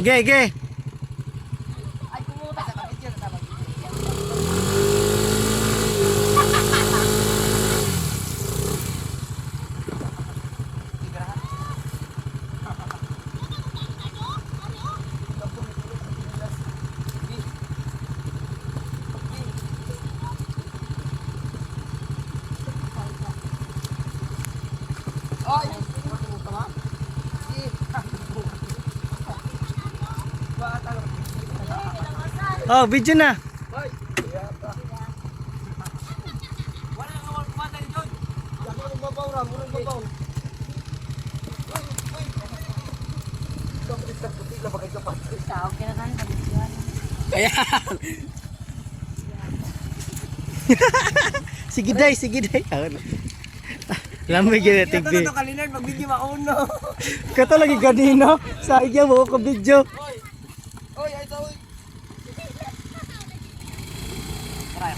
Ge. Ay, pumunta sa kapityan na tapos. Ay, tama. Oh, video na. Hoy. Wala nang awal kumata ni John. Ako nang babaw ra, murang babaw. Uy. Kapit sa puti la bagay kapat. Tao kinakan sa bigyan. Ayan. Sige day. Lamay gina tigbi. Ito kalinard mag-video mauno. Kato lagi ganino. Sa iya mo ko video. Oy, ay ito oy.